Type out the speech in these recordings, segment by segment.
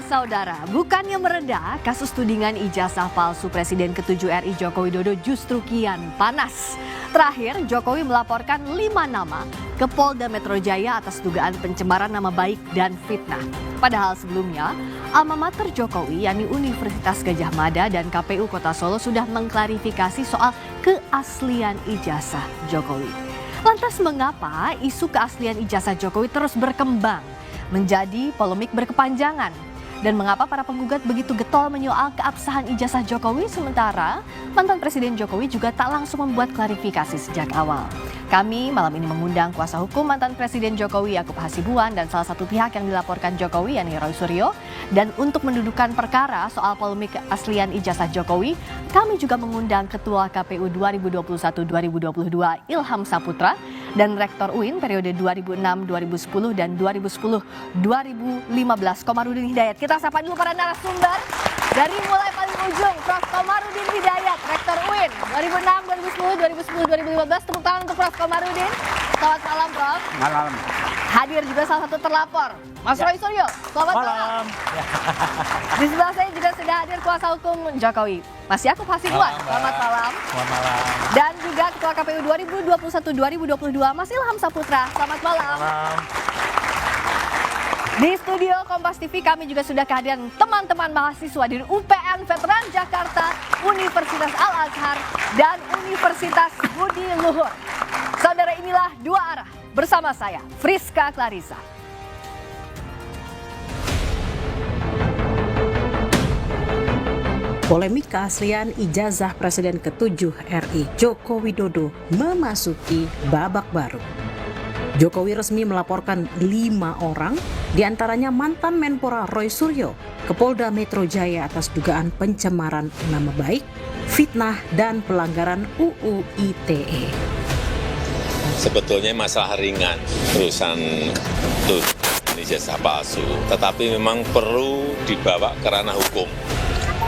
Saudara, bukannya mereda, kasus tudingan ijazah palsu Presiden ke-7 RI Joko Widodo justru kian panas. Terakhir, Jokowi melaporkan 5 nama ke Polda Metro Jaya atas dugaan pencemaran nama baik dan fitnah. Padahal sebelumnya, alma mater Jokowi, yakni Universitas Gadjah Mada dan KPU Kota Solo sudah mengklarifikasi soal keaslian ijazah Jokowi. Lantas mengapa isu keaslian ijazah Jokowi terus berkembang menjadi polemik berkepanjangan? Dan mengapa para penggugat begitu getol menyoal keabsahan ijazah Jokowi sementara mantan Presiden Jokowi juga tak langsung membuat klarifikasi sejak awal? Kami malam ini mengundang kuasa hukum mantan Presiden Jokowi Yakub Hasibuan dan salah satu pihak yang dilaporkan Jokowi yakni Roy Suryo. Dan untuk mendudukan perkara soal polemik keaslian ijazah Jokowi, kami juga mengundang Ketua KPU 2021-2022 Ilham Saputra dan Rektor UIN periode 2006-2010 dan 2010-2015 Komarudin Hidayat. Kita sapa dulu para narasumber dari mulai paling ujung, Prof. Komarudin Hidayat, Rektor UIN 2006-2010, 2010-2015. Tepuk tangan untuk Prof. Komarudin. Selamat malam, Prof. Malam. Hadir juga salah satu terlapor, Mas Roy Suryo. Selamat malam. Di sebelah saya juga sudah hadir kuasa hukum Jokowi, Mas Yakub Hasibuan. Selamat malam. Selamat malam. Dan juga Ketua KPU 2021-2022 Mas Ilham Saputra. Selamat malam. Malam. Di studio Kompas TV kami juga sudah kehadiran teman-teman mahasiswa dari UPN Veteran Jakarta, Universitas Al-Azhar, dan Universitas Budi Luhur. Saudara, inilah Dua Arah bersama saya, Friska Clarissa. Polemik keaslian ijazah Presiden ke-7 RI Joko Widodo memasuki babak baru. Jokowi resmi melaporkan 5 orang, diantaranya mantan Menpora Roy Suryo, ke Polda Metro Jaya atas dugaan pencemaran nama baik, fitnah, dan pelanggaran UU ITE. Sebetulnya masalah ringan, urusan ijazah palsu, tetapi memang perlu dibawa ke ranah hukum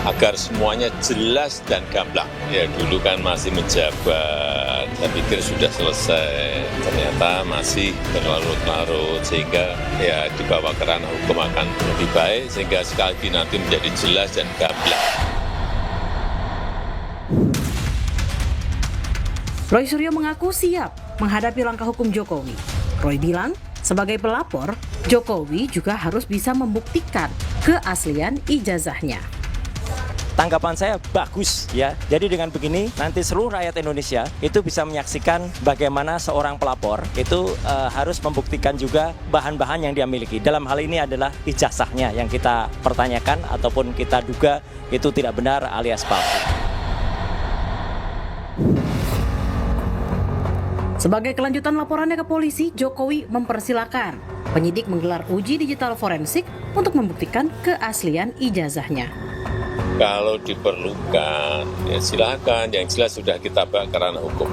agar semuanya jelas dan gamblang. Ya dulu kan masih menjabat, saya pikir sudah selesai, ternyata masih berlarut-larut, sehingga ya dibawa ke ranah hukum akan lebih baik, sehingga sekali lagi nanti menjadi jelas dan gamblang. Roy Suryo mengaku siap menghadapi langkah hukum Jokowi. Roy bilang, sebagai pelapor, Jokowi juga harus bisa membuktikan keaslian ijazahnya. Tanggapan saya bagus ya. Jadi dengan begini nanti seluruh rakyat Indonesia itu bisa menyaksikan bagaimana seorang pelapor itu harus membuktikan juga bahan-bahan yang dia miliki. Dalam hal ini adalah ijazahnya yang kita pertanyakan ataupun kita duga itu tidak benar alias palsu. Sebagai kelanjutan laporannya ke polisi, Jokowi mempersilahkan penyidik menggelar uji digital forensik untuk membuktikan keaslian ijazahnya. Kalau diperlukan, ya silakan. Yang jelas sudah kita bawa ke ranah hukum.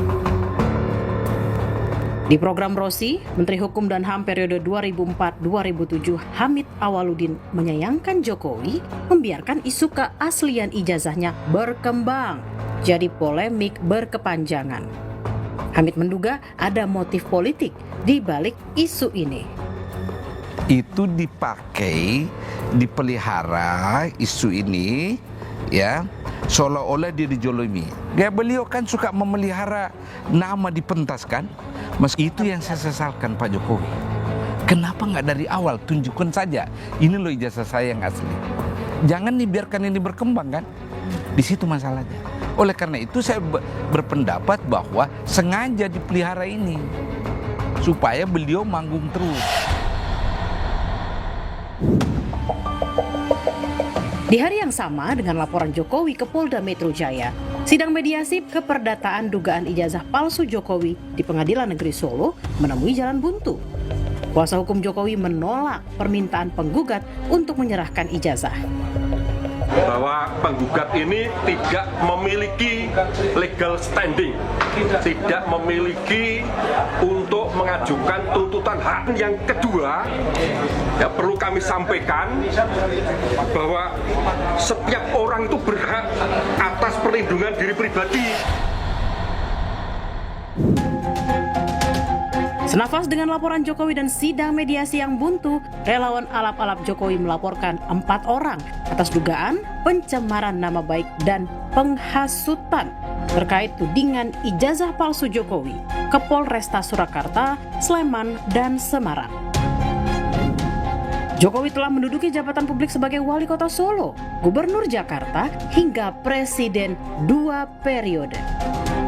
Di program Rosi, Menteri Hukum dan HAM periode 2004-2007 Hamid Awaludin menyayangkan Jokowi membiarkan isu keaslian ijazahnya berkembang jadi polemik berkepanjangan. Hamid menduga ada motif politik di balik isu ini. Itu dipakai, dipelihara isu ini, ya, seolah-olah dia dijolimi. Ya, beliau kan suka memelihara nama dipentaskan. Meski itu yang saya sesalkan Pak Jokowi. Kenapa nggak dari awal tunjukkan saja, ini loh ijazah saya yang asli. Jangan dibiarkan ini berkembang kan? Di situ masalahnya. Oleh karena itu saya berpendapat bahwa sengaja dipelihara ini supaya beliau manggung terus. Di hari yang sama dengan laporan Jokowi ke Polda Metro Jaya, sidang mediasi keperdataan dugaan ijazah palsu Jokowi di Pengadilan Negeri Solo menemui jalan buntu. Kuasa hukum Jokowi menolak permintaan penggugat untuk menyerahkan ijazah. Bahwa penggugat ini tidak memiliki legal standing, tidak memiliki untuk mengajukan tuntutan hak. Yang kedua, ya perlu kami sampaikan bahwa setiap orang itu berhak atas perlindungan diri pribadi. Senafas dengan laporan Jokowi dan sidang mediasi yang buntu, relawan alap-alap Jokowi melaporkan 4 orang atas dugaan pencemaran nama baik dan penghasutan terkait tudingan ijazah palsu Jokowi ke Polresta Surakarta, Sleman, dan Semarang. Jokowi telah menduduki jabatan publik sebagai Wali Kota Solo, Gubernur Jakarta, hingga Presiden 2 periode.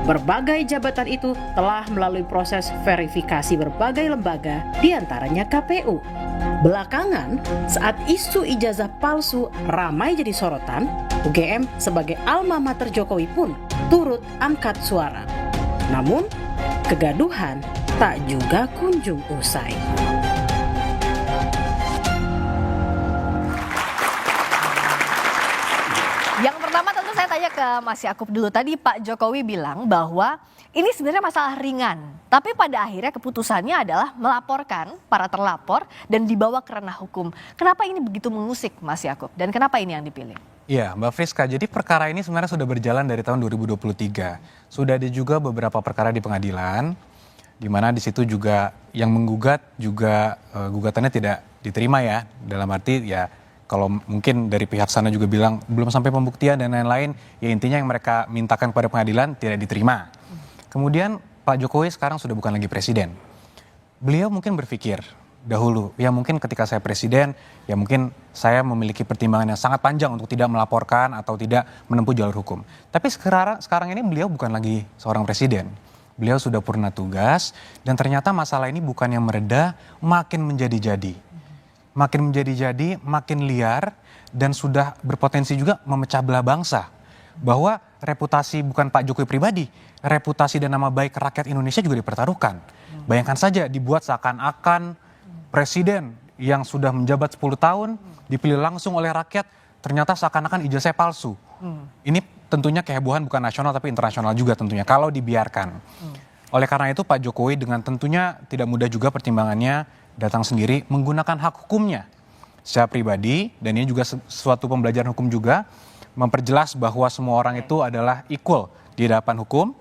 Berbagai jabatan itu telah melalui proses verifikasi berbagai lembaga, diantaranya KPU. Belakangan, saat isu ijazah palsu ramai jadi sorotan, UGM sebagai alma mater Jokowi pun turut angkat suara. Namun, kegaduhan tak juga kunjung usai. Yang pertama tentu saya tanya ke Mas Yakub dulu. Tadi Pak Jokowi bilang bahwa ini sebenarnya masalah ringan. Tapi pada akhirnya keputusannya adalah melaporkan para terlapor dan dibawa ke ranah hukum. Kenapa ini begitu mengusik Mas Yakub? Dan kenapa ini yang dipilih? Iya Mbak Friska, jadi perkara ini sebenarnya sudah berjalan dari tahun 2023. Sudah ada juga beberapa perkara di pengadilan, di mana di situ juga yang menggugat juga gugatannya tidak diterima ya. Dalam arti ya kalau mungkin dari pihak sana juga bilang belum sampai pembuktian dan lain-lain, ya intinya yang mereka mintakan kepada pengadilan tidak diterima. Kemudian Pak Jokowi sekarang sudah bukan lagi presiden. Beliau mungkin berpikir dahulu, ya mungkin ketika saya presiden, ya mungkin saya memiliki pertimbangan yang sangat panjang untuk tidak melaporkan atau tidak menempuh jalur hukum. Tapi sekarang ini beliau bukan lagi seorang presiden. Beliau sudah purna tugas dan ternyata masalah ini bukan yang mereda, makin menjadi-jadi. Makin menjadi-jadi, makin liar, dan sudah berpotensi juga memecah belah bangsa. Bahwa reputasi bukan Pak Jokowi pribadi, reputasi dan nama baik rakyat Indonesia juga dipertaruhkan. Bayangkan saja dibuat seakan-akan presiden yang sudah menjabat 10 tahun, dipilih langsung oleh rakyat, ternyata seakan-akan ijazah palsu. Ini tentunya kehebohan bukan nasional tapi internasional juga tentunya, kalau dibiarkan. Oleh karena itu Pak Jokowi dengan tentunya tidak mudah juga pertimbangannya, datang sendiri menggunakan hak hukumnya secara pribadi, dan ini juga suatu pembelajaran hukum juga, memperjelas bahwa semua orang itu adalah equal di hadapan hukum,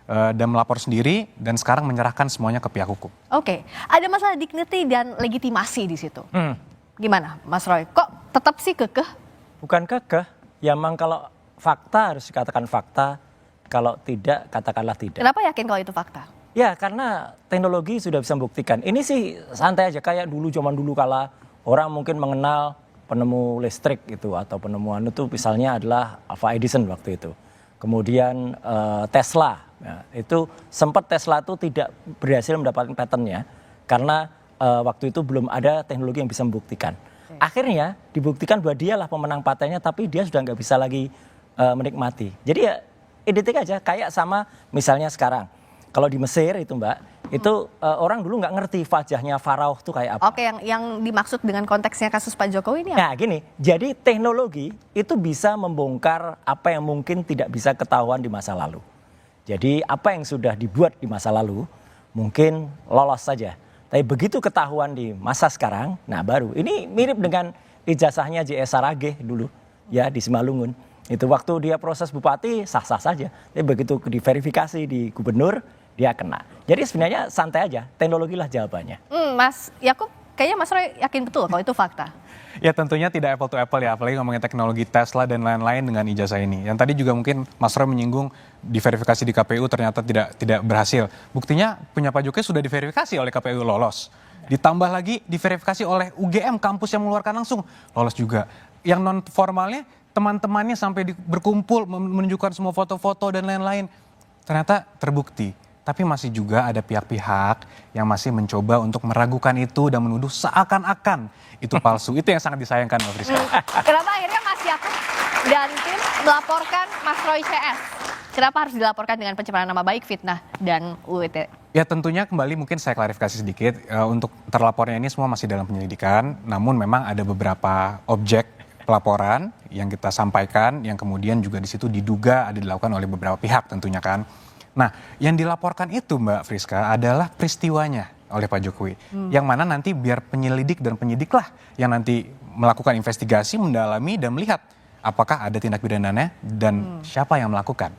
dan melapor sendiri dan sekarang menyerahkan semuanya ke pihak hukum. Oke, ada masalah dignity dan legitimasi di situ. Gimana Mas Roy? Kok tetap sih kekeh? Bukan kekeh, ya memang kalau fakta harus dikatakan fakta, kalau tidak katakanlah tidak. Kenapa yakin kalau itu fakta? Ya karena teknologi sudah bisa membuktikan. Ini sih santai aja, kayak zaman dulu kala orang mungkin mengenal penemu listrik gitu atau penemuan itu misalnya adalah Alva Edison waktu itu. Kemudian Tesla, ya, itu sempat Tesla itu tidak berhasil mendapatkan patentnya karena waktu itu belum ada teknologi yang bisa membuktikan. Akhirnya dibuktikan bahwa dialah pemenang patennya, tapi dia sudah nggak bisa lagi menikmati. Jadi ya identik aja kayak sama misalnya sekarang. Kalau di Mesir itu Mbak, itu orang dulu nggak ngerti wajahnya Faraoh itu kayak apa. Oke, yang dimaksud dengan konteksnya kasus Pak Jokowi ini apa? Nah gini, jadi teknologi itu bisa membongkar apa yang mungkin tidak bisa ketahuan di masa lalu. Jadi apa yang sudah dibuat di masa lalu mungkin lolos saja. Tapi begitu ketahuan di masa sekarang, nah baru. Ini mirip dengan ijazahnya J.S. Saraghe dulu ya di Simalungun. Itu waktu dia proses bupati sah-sah saja. Tapi begitu diverifikasi di gubernur, dia kena. Jadi sebenarnya santai aja, teknologi lah jawabannya. Mas Yakub, kayaknya Mas Roy yakin betul kalau itu fakta. Ya tentunya tidak apple to apple ya, apalagi ngomongin teknologi Tesla dan lain-lain dengan ijazah ini. Yang tadi juga mungkin Mas Roy menyinggung diverifikasi di KPU ternyata tidak berhasil. Buktinya punya Pak Jokowi sudah diverifikasi oleh KPU lolos. Ditambah lagi diverifikasi oleh UGM, kampus yang mengeluarkan langsung, lolos juga. Yang non formalnya teman-temannya sampai berkumpul menunjukkan semua foto-foto dan lain-lain. Ternyata terbukti. Tapi masih juga ada pihak-pihak yang masih mencoba untuk meragukan itu dan menuduh seakan-akan itu palsu. Itu yang sangat disayangkan Mbak Friska. Kenapa akhirnya Mas Yakub dan tim melaporkan Mas Roy CS? Kenapa harus dilaporkan dengan pencemaran nama baik, fitnah, dan UIT? Ya tentunya kembali mungkin saya klarifikasi sedikit. Untuk terlapornya ini semua masih dalam penyelidikan. Namun memang ada beberapa objek pelaporan yang kita sampaikan yang kemudian juga di situ diduga ada dilakukan oleh beberapa pihak tentunya kan. Nah, yang dilaporkan itu Mbak Friska adalah peristiwanya oleh Pak Jokowi. Yang mana nanti biar penyelidik dan penyidiklah yang nanti melakukan investigasi, mendalami dan melihat apakah ada tindak pidananya dan siapa yang melakukan.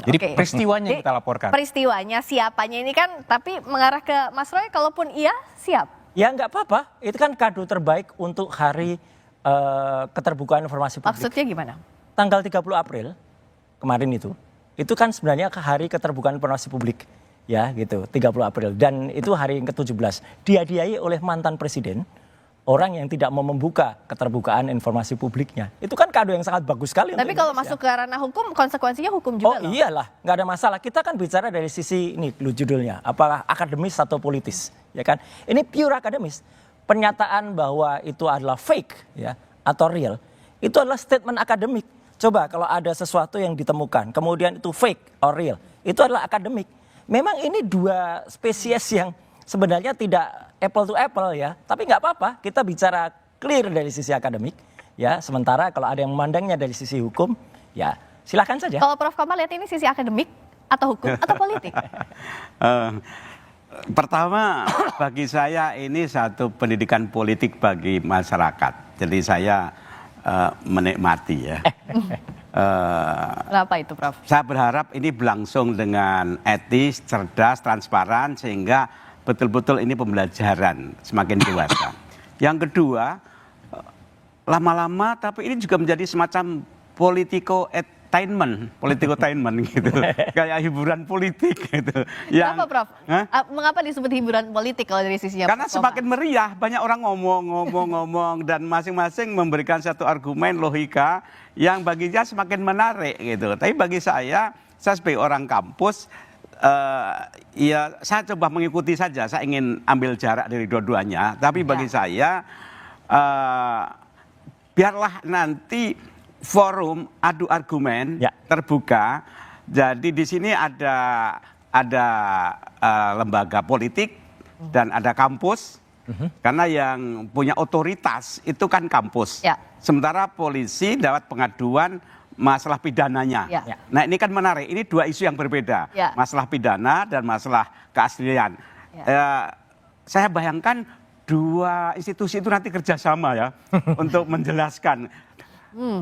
Jadi Oke. peristiwanya yang Jadi, kita laporkan. Peristiwanya, siapanya ini kan, tapi mengarah ke Mas Roy, kalaupun iya, siap. Ya nggak apa-apa, itu kan kado terbaik untuk hari keterbukaan informasi publik. Maksudnya gimana? Tanggal 30 April kemarin itu kan sebenarnya hari keterbukaan informasi publik. Ya gitu, 30 April. Dan itu hari yang ke-17. Dihadiahi oleh mantan presiden, orang yang tidak mau membuka keterbukaan informasi publiknya. Itu kan kado yang sangat bagus sekali. Tapi kalau masuk ke ranah hukum, konsekuensinya hukum juga loh. Iyalah, nggak ada masalah. Kita kan bicara dari sisi ini judulnya, apakah akademis atau politis, ya kan? Ini pure akademis. Pernyataan bahwa itu adalah fake, ya, atau real, itu adalah statement akademik. Coba kalau ada sesuatu yang ditemukan, kemudian itu fake or real, itu adalah akademik. Memang ini dua spesies yang sebenarnya tidak apple to apple ya, tapi nggak apa-apa, kita bicara clear dari sisi akademik, ya. Sementara kalau ada yang memandangnya dari sisi hukum, ya silakan saja. Kalau Prof. Komar lihat ini sisi akademik atau hukum atau politik? Pertama, bagi saya ini satu pendidikan politik bagi masyarakat. Jadi saya menikmati ya. Kenapa itu, Prof? Saya berharap ini berlangsung dengan etis, cerdas, transparan, sehingga betul-betul ini pembelajaran semakin dewasa. Yang kedua, lama-lama tapi ini juga menjadi semacam politico-tainment gitu. Kayak hiburan politik gitu. Kenapa, Prof? Mengapa disebut hiburan politik kalau dari sisinya? Karena semakin meriah, banyak orang ngomong dan masing-masing memberikan satu argumen logika yang baginya semakin menarik gitu. Tapi bagi saya sebagai orang kampus, ya saya coba mengikuti saja. Saya ingin ambil jarak dari dua-duanya. Tapi bagi saya, biarlah nanti forum adu argumen terbuka. Jadi di sini ada lembaga politik dan ada kampus. Karena yang punya otoritas itu kan kampus. Sementara polisi dapat pengaduan masalah pidananya. Nah ini kan menarik, ini dua isu yang berbeda. Masalah pidana dan masalah keaslian. Saya bayangkan dua institusi itu nanti kerjasama ya untuk menjelaskan.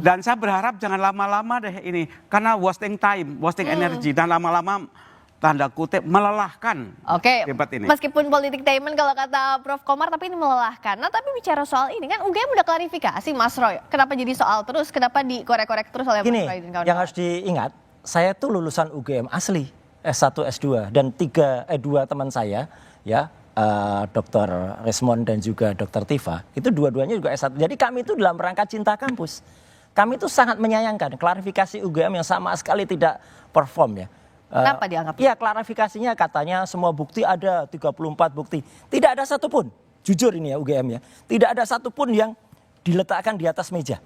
Dan saya berharap jangan lama-lama deh ini. Karena wasting time, wasting energy. Dan lama-lama tanda kutip melelahkan. Oke, debat ini. Meskipun politik tainment kalau kata Prof. Komar, tapi ini melelahkan. Nah tapi bicara soal ini kan UGM udah klarifikasi Mas Roy. Kenapa jadi soal terus, kenapa dikorek-korek terus oleh Mas Roy dan kawan-kawan? Yang harus diingat, saya tuh lulusan UGM asli, S1, S2. Dan 2 teman saya, ya, Dr. Resmond dan juga Dr. Tifa, itu dua-duanya juga S1. Jadi kami itu dalam rangka cinta kampus. Kami itu sangat menyayangkan klarifikasi UGM yang sama sekali tidak perform ya. Kenapa dianggap? Iya, klarifikasinya katanya semua bukti ada, 34 bukti. Tidak ada satupun, jujur ini ya UGM ya, tidak ada satupun yang diletakkan di atas meja.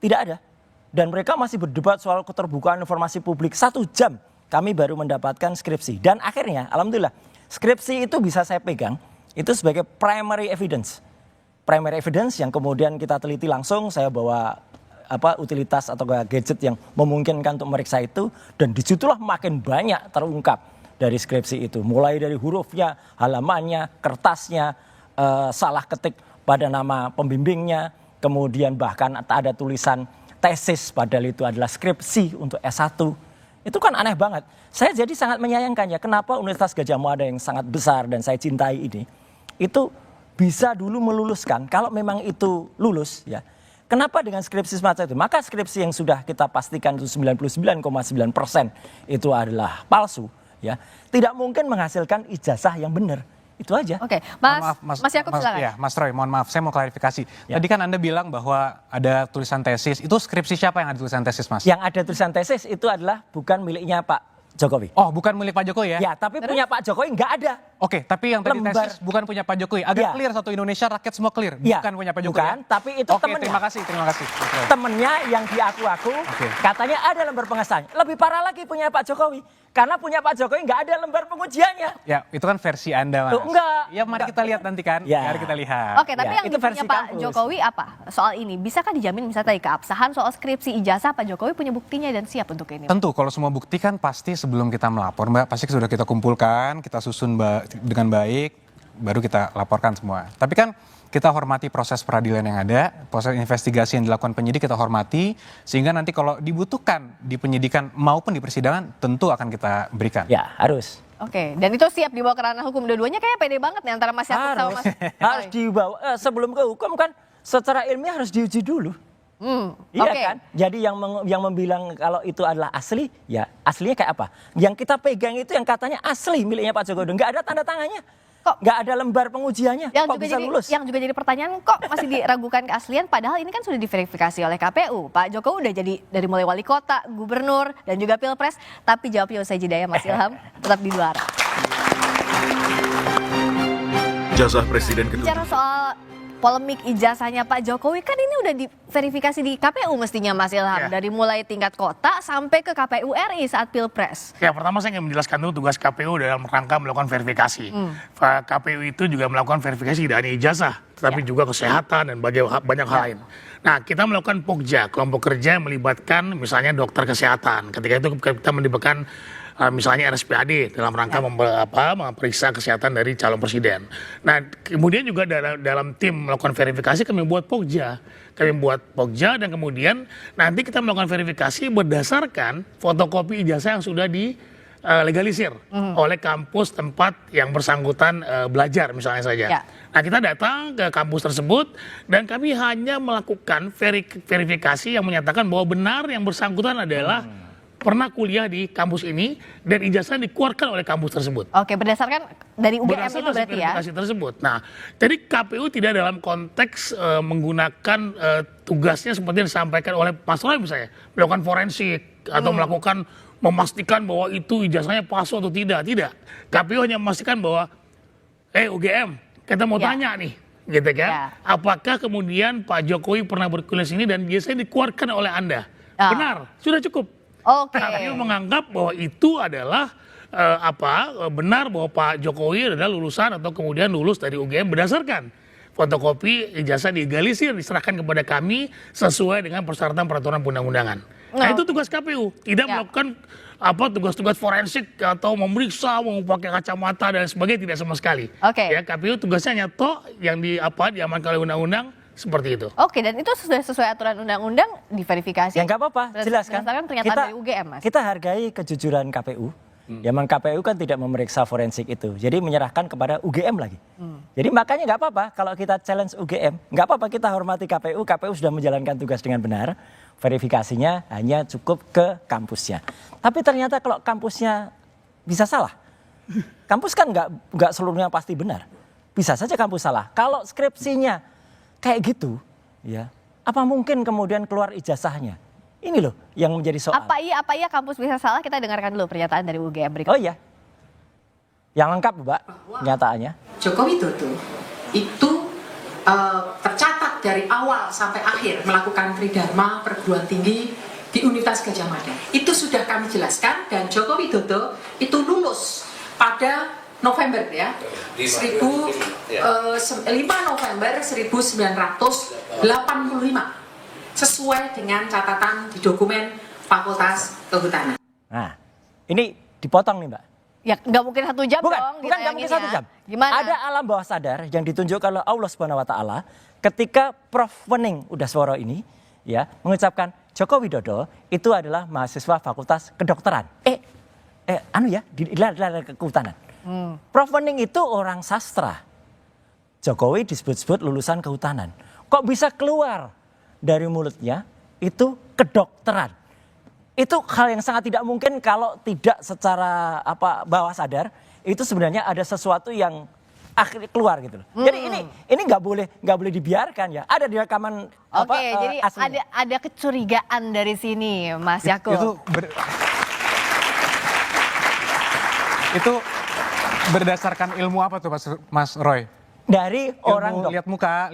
Tidak ada. Dan mereka masih berdebat soal keterbukaan informasi publik. 1 jam kami baru mendapatkan skripsi. Dan akhirnya, alhamdulillah, skripsi itu bisa saya pegang, itu sebagai primary evidence. Primary evidence yang kemudian kita teliti langsung, saya bawa utilitas atau gadget yang memungkinkan untuk meriksa itu, dan disitulah makin banyak terungkap dari skripsi itu, mulai dari hurufnya, halamannya, kertasnya, salah ketik pada nama pembimbingnya, kemudian bahkan ada tulisan tesis padahal itu adalah skripsi untuk S1. Itu kan aneh banget. Saya jadi sangat menyayangkan ya, kenapa Universitas Gadjah Mada yang sangat besar dan saya cintai ini, itu bisa dulu meluluskan, kalau memang itu lulus ya. Kenapa dengan skripsi semacam itu? Maka skripsi yang sudah kita pastikan itu 99,9% itu adalah palsu, ya. Tidak mungkin menghasilkan ijazah yang benar. Itu aja. Oke, Mas Yakub silakan. Ya, Mas Roy, mohon maaf, saya mau klarifikasi. Tadi kan Anda bilang bahwa ada tulisan tesis. Itu skripsi siapa yang ada tulisan tesis, Mas? Yang ada tulisan tesis itu adalah bukan miliknya Pak Jokowi. Oh, bukan milik Pak Jokowi ya? Ya, tapi punya Pak Jokowi nggak ada. Oke, tapi yang tadi tesis bukan punya Pak Jokowi. Agak clear satu Indonesia, rakyat semua clear. Bukan punya Pak Jokowi. Bukan, tapi itu temennya. Terima kasih. Temennya yang diaku-aku, katanya ada lembar pengesahan. Lebih parah lagi punya Pak Jokowi. Karena punya Pak Jokowi nggak ada lembar pengujiannya. Ya, itu kan versi Anda, Mas. Enggak. Ya, mari kita lihat nanti kan. Ya. Mari kita lihat. Oke, tapi yang dipunya Pak Jokowi apa? Soal ini, bisakah dijamin misalnya tadi keabsahan soal skripsi ijazah Pak Jokowi punya buktinya dan siap untuk ini? Tentu, kalau semua bukti kan pasti sebelum kita melapor, Mbak, pasti sudah kita kumpulkan, kita susun dengan baik. baru kita laporkan semua. Tapi kan kita hormati proses peradilan yang ada, proses investigasi yang dilakukan penyidik kita hormati, sehingga nanti kalau dibutuhkan di penyidikan maupun di persidangan tentu akan kita berikan. Ya, harus. Oke, dan itu siap dibawa ke ranah hukum. Dua-duanya kayak pede banget nih antara Mas Yakub sama Mas Harus dibawa, sebelum ke hukum kan secara ilmiah harus diuji dulu. Iya kan? Jadi yang membilang kalau itu adalah asli, ya aslinya kayak apa? Yang kita pegang itu yang katanya asli miliknya Pak Joko Widodo, nggak ada tanda tangannya. Kok nggak ada lembar pengujiannya? Yang kok juga bisa jadi, lulus? Yang juga jadi pertanyaan, kok masih diragukan keaslian? Padahal ini kan sudah diverifikasi oleh KPU. Pak Jokowi udah jadi dari mulai wali kota, gubernur, dan juga pilpres. Tapi jawabnya usai jeda ya Mas Ilham. Tetap di luar. Ijazah Presiden ke-7. Bicara soal polemik ijazahnya Pak Jokowi, kan ini udah diverifikasi di KPU mestinya Mas Ilham. Dari mulai tingkat kota sampai ke KPU RI saat pilpres. Ya, pertama saya ingin menjelaskan dulu tugas KPU dalam rangka melakukan verifikasi. KPU itu juga melakukan verifikasi tidak hanya ijazah, tetapi juga kesehatan dan banyak hal lain. Nah, kita melakukan POKJA, kelompok kerja yang melibatkan misalnya dokter kesehatan. Ketika itu kita melibatkan misalnya RSPAD dalam rangka memeriksa kesehatan dari calon presiden. Nah, kemudian juga dalam tim melakukan verifikasi kami buat POKJA. Kami buat POKJA dan kemudian nanti kita melakukan verifikasi berdasarkan fotokopi ijazah yang sudah dilegalisir oleh kampus tempat yang bersangkutan belajar misalnya saja. Nah, kita datang ke kampus tersebut dan kami hanya melakukan verifikasi yang menyatakan bahwa benar yang bersangkutan adalah pernah kuliah di kampus ini dan ijazah dikeluarkan oleh kampus tersebut. Oke, berdasarkan dari UGM itu berarti ya? Verifikasi tersebut. Nah, jadi KPU tidak dalam konteks menggunakan tugasnya seperti yang disampaikan oleh Mas Roy misalnya, melakukan forensik atau memastikan bahwa itu ijazahnya palsu atau tidak. Tidak. KPU hanya memastikan bahwa, UGM, kita mau tanya nih, gitu kan? Apakah kemudian Pak Jokowi pernah berkuliah sini dan ijazahnya dikeluarkan oleh Anda? Benar, sudah cukup. KPU menganggap bahwa itu adalah benar bahwa Pak Jokowi adalah lulusan atau kemudian lulus dari UGM berdasarkan fotokopi ijazah digalisir diserahkan kepada kami sesuai dengan persyaratan peraturan perundang-undangan. Nah, itu tugas KPU, tidak melakukan tugas-tugas forensik atau memeriksa, memakai kacamata dan sebagainya, tidak sama sekali. Ya, KPU tugasnya hanya yang diamankan oleh undang-undang. Seperti itu. Oke, dan itu sudah sesuai aturan undang-undang diverifikasi. Ya nggak apa-apa, jelaskan. Berdasarkan pernyataan dari UGM, Mas. Kita hargai kejujuran KPU. Ya, memang KPU kan tidak memeriksa forensik itu, jadi menyerahkan kepada UGM lagi. Jadi makanya nggak apa-apa kalau kita challenge UGM, nggak apa-apa, kita hormati KPU. KPU sudah menjalankan tugas dengan benar. Verifikasinya hanya cukup ke kampusnya. Tapi ternyata kalau kampusnya bisa salah, kampus kan nggak seluruhnya pasti benar. Bisa saja kampus salah. Kalau skripsinya kayak gitu, ya, apa mungkin kemudian keluar ijazahnya? Ini loh yang menjadi soal. Apa iya kampus bisa salah? Kita dengarkan dulu pernyataan dari UGM berikut. Oh iya, yang lengkap Mbak, pernyataannya. Joko Widodo itu tercatat dari awal sampai akhir melakukan tridharma perguruan tinggi di Universitas Gadjah Mada. Itu sudah kami jelaskan dan Joko Widodo itu lulus pada November ya, 5 November 1985, sesuai dengan catatan di dokumen Fakultas Kehutanan. Nah, ini dipotong nih Mbak. Ya nggak mungkin 1 jam bukan, dong. Bukan nggak mungkin 1 jam. Gimana? Ada alam bawah sadar yang ditunjukkan oleh Allah Subhanahu Wa Taala ketika Prof Wening Udaswara ini ya mengucapkan Joko Widodo itu adalah mahasiswa Fakultas Kedokteran. Di Kehutanan. Prof Wening itu orang sastra. Jokowi disebut-sebut lulusan kehutanan. Kok bisa keluar dari mulutnya itu kedokteran? Itu hal yang sangat tidak mungkin kalau tidak secara bawah sadar itu sebenarnya ada sesuatu yang akhirnya keluar gitu loh. Jadi ini nggak boleh dibiarkan ya. Ada di rekaman jadi aslinya. ada kecurigaan dari sini Mas Yakub. Itu berdasarkan ilmu apa tuh Mas Roy? Dari ilmu orang lihat muka,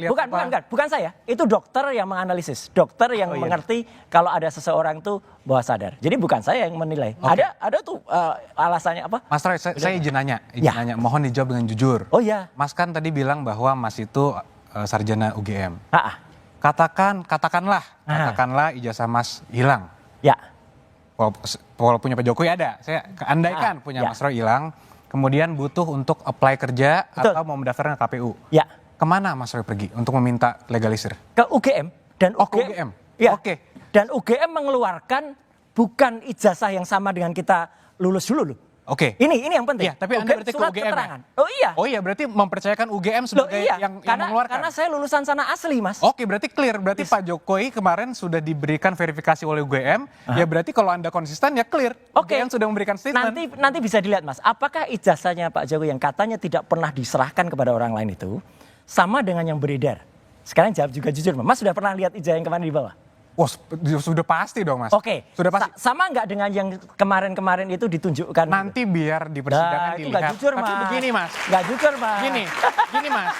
bukan saya. Itu dokter yang menganalisis, dokter yang mengerti kalau ada seseorang tuh bawah sadar. Jadi bukan saya yang menilai. Ada tuh alasannya apa? Mas Roy, saya izin nanya. Mohon dijawab dengan jujur. Oh iya. Mas kan tadi bilang bahwa Mas itu sarjana UGM. Katakanlah ijazah Mas hilang. Ya. Walaupun punya Pak Jokowi ada, saya andaikan punya Mas Roy hilang. kemudian butuh untuk apply kerja atau mau mendaftar ke KPU. Ya. Kemana Mas Roy pergi untuk meminta legalisir? Ke UGM. Dan ke UGM? Ya. Oke. Dan UGM mengeluarkan bukan ijazah yang sama dengan kita lulus dulu loh. Oke. Ini yang penting. Iya, tapi Anda berarti ke UGM keterangan. ya? Oh iya. Oh iya, berarti mempercayakan UGM sebagai yang mengeluarkan. Karena saya lulusan sana asli, Mas. Oke, berarti clear. Berarti Pak Jokowi kemarin sudah diberikan verifikasi oleh UGM. Ya berarti kalau Anda konsisten ya clear. Oke. UGM sudah memberikan statement. Nanti bisa dilihat, Mas. Apakah ijazahnya Pak Jokowi yang katanya tidak pernah diserahkan kepada orang lain itu sama dengan yang beredar? Sekarang jawab juga jujur, Mas sudah pernah lihat ijazah yang kemarin di bawah? Oh, sudah pasti dong, Mas. Oke. Sudah pasti. Sama nggak dengan yang kemarin-kemarin itu ditunjukkan? Nanti biar di persidangan itu dilihat. nggak jujur, Tapi Mas. begini, Mas. Nggak jujur, Mas. Gini, Mas.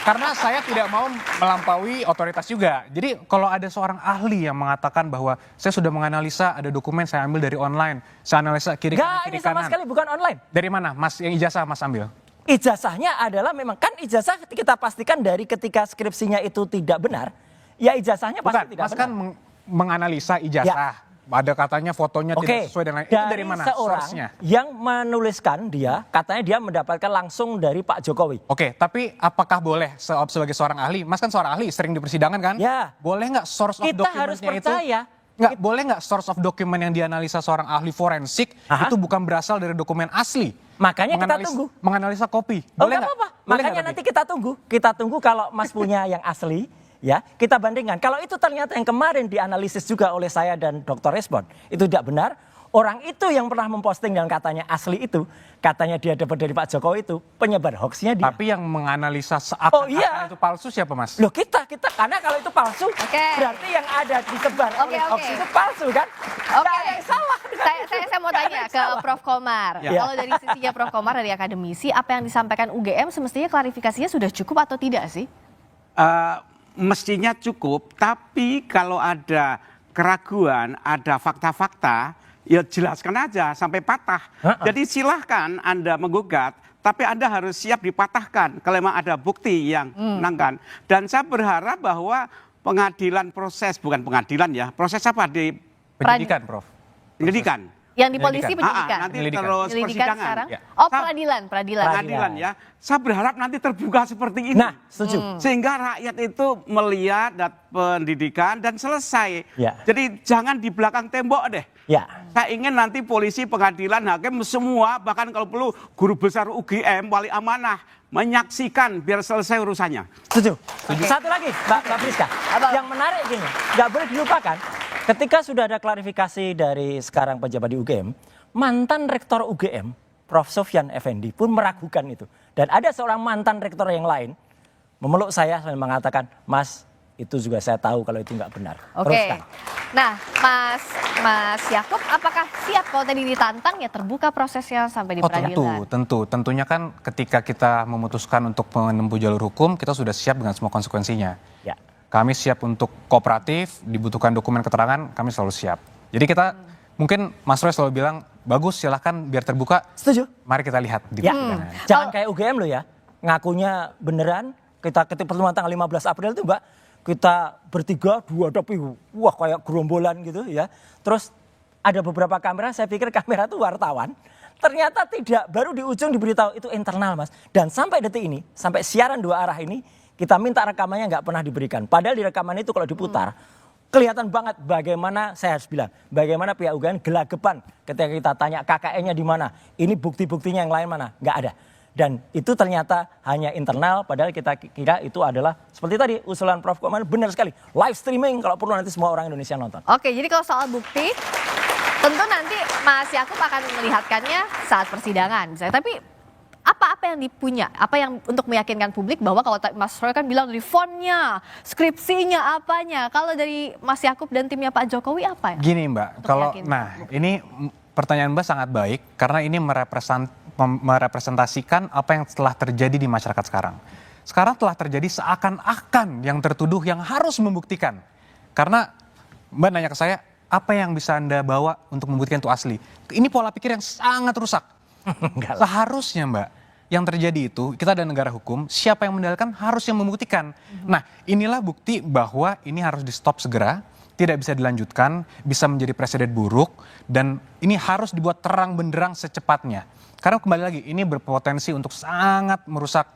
Karena saya tidak mau melampaui otoritas juga. Jadi kalau ada seorang ahli yang mengatakan bahwa saya sudah menganalisa ada dokumen saya ambil dari online, saya analisa kiri kanan, kiri Nggak, ini sama kanan. sekali bukan online. Dari mana, Mas? Yang ijazah Mas ambil? Ijazahnya adalah memang kan ijazah kita pastikan dari ketika skripsinya itu tidak benar, ya ijazahnya pasti Bukan, tidak Mas benar. kan menganalisa ijazah. Ada katanya fotonya tidak sesuai dengan itu dari mana seorang source-nya? yang menuliskan katanya dia mendapatkan langsung dari Pak Jokowi. Oke, tapi apakah boleh sebagai seorang ahli? Mas kan seorang ahli, sering di persidangan kan? Ya. Boleh nggak source of Kita harus dokumennya itu? percaya. Nggak, boleh nggak source of dokumen yang dianalisa seorang ahli forensik itu bukan berasal dari dokumen asli? Makanya kita tunggu. Menganalisa kopi. Oh, Boleh nggak apa-apa. Boleh Makanya nanti kita tunggu. Kita tunggu kalau Mas punya yang asli, ya kita bandingkan. Kalau itu ternyata yang kemarin dianalisis juga oleh saya dan Dr. Respon, itu tidak benar. Orang itu yang pernah memposting dan katanya asli itu, katanya dia dapat dari Pak Jokowi itu, penyebar hoaxnya dia. Tapi yang menganalisa seakan-akan itu palsu siapa, Mas? Loh kita karena kalau itu palsu, berarti yang ada disebar oleh hoax itu palsu kan? Nggak ada yang salah. Saya mau tanya ke Prof. Komar. Ya. Kalau dari sisinya Prof. Komar dari akademisi, apa yang disampaikan UGM semestinya klarifikasinya sudah cukup atau tidak sih? Mestinya cukup, tapi kalau ada keraguan, ada fakta-fakta, ya jelaskan aja sampai patah. Jadi silahkan Anda menggugat, tapi Anda harus siap dipatahkan kalau memang ada bukti yang menangkan. Dan saya berharap bahwa bukan pengadilan ya, proses apa di penyidikan, Prof. Penyidikan. Yang di polisi penyidikan. Nanti terus persidangan. Sekarang. Oh, peradilan. Peradilan ya. Saya berharap nanti terbuka seperti ini. Nah, setuju. Sehingga rakyat itu melihat pendidikan dan selesai. Ya. Jadi jangan di belakang tembok deh. Ya. Saya ingin nanti polisi, pengadilan, hakim semua, bahkan kalau perlu guru besar UGM, wali amanah menyaksikan biar selesai urusannya. Setuju. Satu lagi, Mbak Priska. Yang menarik gini, nggak boleh dilupakan. Ketika sudah ada klarifikasi dari sekarang pejabat di UGM, mantan rektor UGM, Prof. Sofyan Effendi pun meragukan itu. Dan ada seorang mantan rektor yang lain memeluk saya dan mengatakan, Mas, itu juga saya tahu kalau itu nggak benar. Oke. Teruskan. Nah, Mas Yakub, apakah siap kalau tadi ditantang ya terbuka prosesnya sampai di peradilan? Tentunya kan ketika kita memutuskan untuk menempuh jalur hukum, kita sudah siap dengan semua konsekuensinya. Ya. Kami siap untuk kooperatif, dibutuhkan dokumen keterangan, kami selalu siap. Jadi kita mungkin Mas Roy selalu bilang, bagus silahkan biar terbuka. Setuju. Mari kita lihat di persidangan. Jangan kayak UGM lo ya, ngakunya beneran, kita ketika pertemuan tanggal 15 April itu Mbak, kita bertiga dihadapi, wah kayak gerombolan gitu ya. Terus ada beberapa kamera, saya pikir kamera itu wartawan. Ternyata tidak, baru di ujung diberitahu itu internal Mas. Dan sampai detik ini, sampai siaran dua arah ini, kita minta rekamannya nggak pernah diberikan. Padahal di rekaman itu kalau diputar, kelihatan banget bagaimana, saya harus bilang, bagaimana pihak UGM gelagapan ketika kita tanya KKN-nya di mana. Ini bukti-buktinya yang lain mana, nggak ada. Dan itu ternyata hanya internal, padahal kita kira itu adalah, seperti tadi usulan Prof. Komar, benar sekali. Live streaming kalau perlu nanti semua orang Indonesia nonton. Oke, jadi kalau soal bukti, tentu nanti Mas Yakub akan melihatkannya saat persidangan. Tapi apa yang dipunya, apa yang untuk meyakinkan publik bahwa kalau Mas Roy kan bilang dari fontnya, skripsinya, apanya. Kalau dari Mas Yakub dan timnya Pak Jokowi apa ya? Gini Mbak, ini pertanyaan Mbak sangat baik karena ini merepresentasikan apa yang telah terjadi di masyarakat sekarang. Sekarang telah terjadi seakan-akan yang tertuduh yang harus membuktikan. Karena Mbak nanya ke saya, apa yang bisa Anda bawa untuk membuktikan itu asli? Ini pola pikir yang sangat rusak. Seharusnya Mbak, yang terjadi itu, kita ada negara hukum, siapa yang mendalilkan harus yang membuktikan. Nah, inilah bukti bahwa ini harus di stop segera, tidak bisa dilanjutkan, bisa menjadi presiden buruk, dan ini harus dibuat terang benderang secepatnya. Karena kembali lagi, ini berpotensi untuk sangat merusak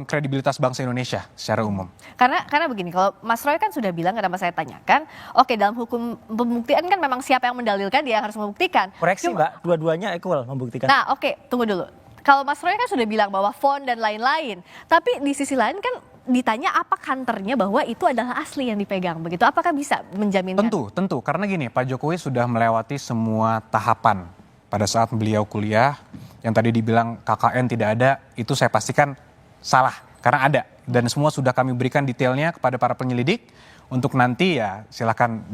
kredibilitas bangsa Indonesia secara umum. Karena begini, kalau Mas Roy kan sudah bilang, kenapa saya tanyakan, oke dalam hukum pembuktian kan memang siapa yang mendalilkan dia harus membuktikan. Koreksi Mbak, dua-duanya equal membuktikan. Nah oke, tunggu dulu. Kalau Mas Roy kan sudah bilang bahwa font dan lain-lain, tapi di sisi lain kan ditanya apa kantornya bahwa itu adalah asli yang dipegang, begitu? Apakah bisa menjaminkan? Tentu. Karena gini, Pak Jokowi sudah melewati semua tahapan pada saat beliau kuliah. Yang tadi dibilang KKN tidak ada, itu saya pastikan salah, karena ada. Dan semua sudah kami berikan detailnya kepada para penyelidik untuk nanti ya silakan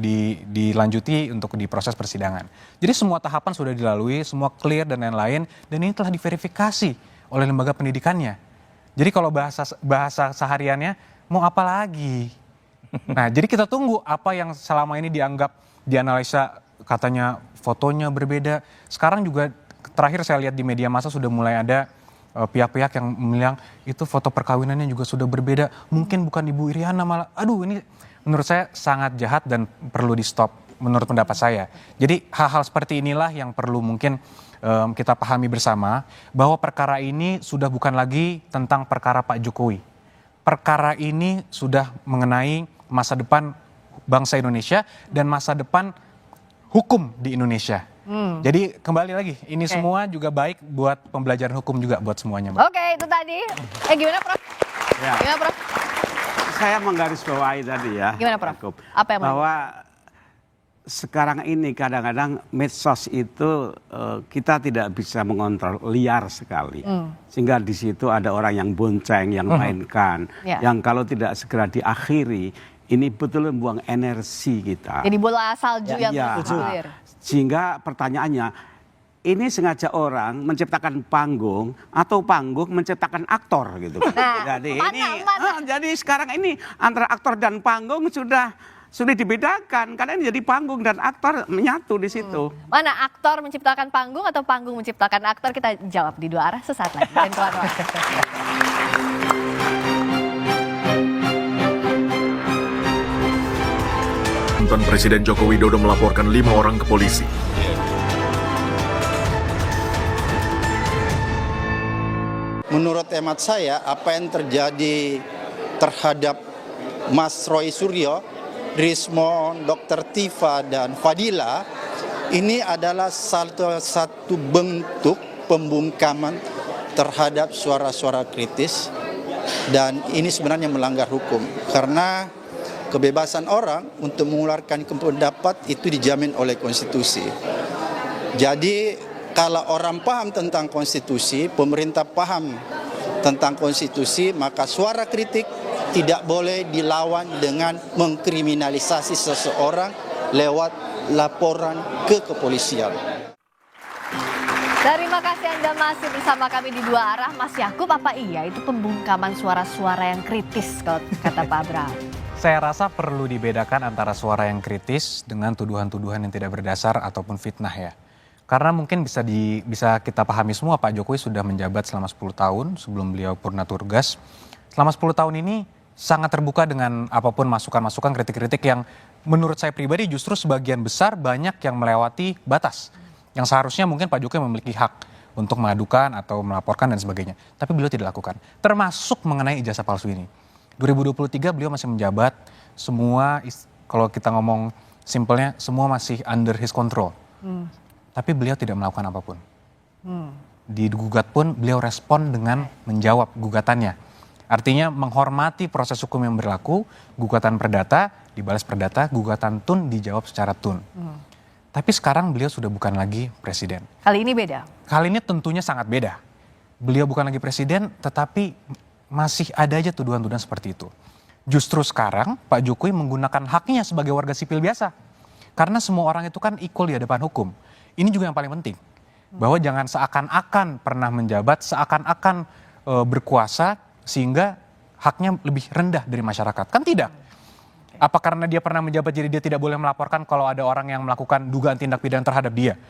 dilanjuti untuk di proses persidangan. Jadi semua tahapan sudah dilalui, semua clear dan lain-lain, dan ini telah diverifikasi oleh lembaga pendidikannya. Jadi kalau bahasa sehariannya mau apa lagi? Nah, jadi kita tunggu apa yang selama ini dianggap dianalisa katanya fotonya berbeda. Sekarang juga terakhir saya lihat di media massa sudah mulai ada pihak-pihak yang bilang itu foto perkawinannya juga sudah berbeda. Mungkin bukan Ibu Iriana malah. Aduh, ini menurut saya sangat jahat dan perlu di stop menurut pendapat saya. Jadi hal-hal seperti inilah yang perlu mungkin kita pahami bersama bahwa perkara ini sudah bukan lagi tentang perkara Pak Jokowi. Perkara ini sudah mengenai masa depan bangsa Indonesia dan masa depan hukum di Indonesia. Jadi kembali lagi, ini semua juga baik buat pembelajaran hukum juga buat semuanya, Mbak. Oke, itu tadi. Gimana, Prof? Ya. Gimana, Prof? Saya menggarisbawahi tadi ya. Gimana, Prof? Apa yang bahwa sekarang ini kadang-kadang medsos itu kita tidak bisa mengontrol, liar sekali. Sehingga di situ ada orang yang bonceng, yang mainkan, yang kalau tidak segera diakhiri, ini betul membuang energi kita. Jadi bola salju yang bergulir. Sehingga pertanyaannya, ini sengaja orang menciptakan panggung atau panggung menciptakan aktor gitu. Nah, jadi sekarang ini antara aktor dan panggung sudah dibedakan karena ini jadi panggung dan aktor menyatu di situ. Mana aktor menciptakan panggung atau panggung menciptakan aktor? Kita jawab di dua arah sesaat lagi. Dan keluar. Mantan Presiden Joko Widodo melaporkan 5 orang ke polisi. Menurut hemat saya, apa yang terjadi terhadap Mas Roy Suryo, Rismo, Dr. Tifa, dan Fadila, ini adalah satu bentuk pembungkaman terhadap suara-suara kritis, dan ini sebenarnya melanggar hukum. Karena kebebasan orang untuk mengeluarkan pendapat itu dijamin oleh konstitusi. Jadi kalau orang paham tentang konstitusi, pemerintah paham tentang konstitusi, maka suara kritik tidak boleh dilawan dengan mengkriminalisasi seseorang lewat laporan ke kepolisian. Terima kasih Anda masih bersama kami di dua arah. Mas Yakub, apa iya itu pembungkaman suara-suara yang kritis kalau kata Pak Abraham? Saya rasa perlu dibedakan antara suara yang kritis dengan tuduhan-tuduhan yang tidak berdasar ataupun fitnah ya. Karena mungkin bisa kita pahami semua Pak Jokowi sudah menjabat selama 10 tahun sebelum beliau purna tugas. Selama 10 tahun ini sangat terbuka dengan apapun masukan-masukan, kritik-kritik yang menurut saya pribadi justru sebagian besar banyak yang melewati batas. Yang seharusnya mungkin Pak Jokowi memiliki hak untuk mengadukan atau melaporkan dan sebagainya. Tapi beliau tidak lakukan. Termasuk mengenai ijazah palsu ini. 2023 beliau masih menjabat, semua kalau kita ngomong simpelnya semua masih under his control. Tapi beliau tidak melakukan apapun. Digugat pun beliau respon dengan menjawab gugatannya. Artinya menghormati proses hukum yang berlaku, gugatan perdata dibalas perdata, gugatan tun dijawab secara tun. Tapi sekarang beliau sudah bukan lagi presiden. Kali ini beda? Kali ini tentunya sangat beda. Beliau bukan lagi presiden, tetapi masih ada aja tuduhan-tuduhan seperti itu. Justru sekarang Pak Jokowi menggunakan haknya sebagai warga sipil biasa. Karena semua orang itu kan equal di hadapan hukum. Ini juga yang paling penting. Bahwa jangan seakan-akan pernah menjabat, seakan-akan berkuasa sehingga haknya lebih rendah dari masyarakat. Kan tidak. Apa karena dia pernah menjabat jadi dia tidak boleh melaporkan kalau ada orang yang melakukan dugaan tindak pidana terhadap dia?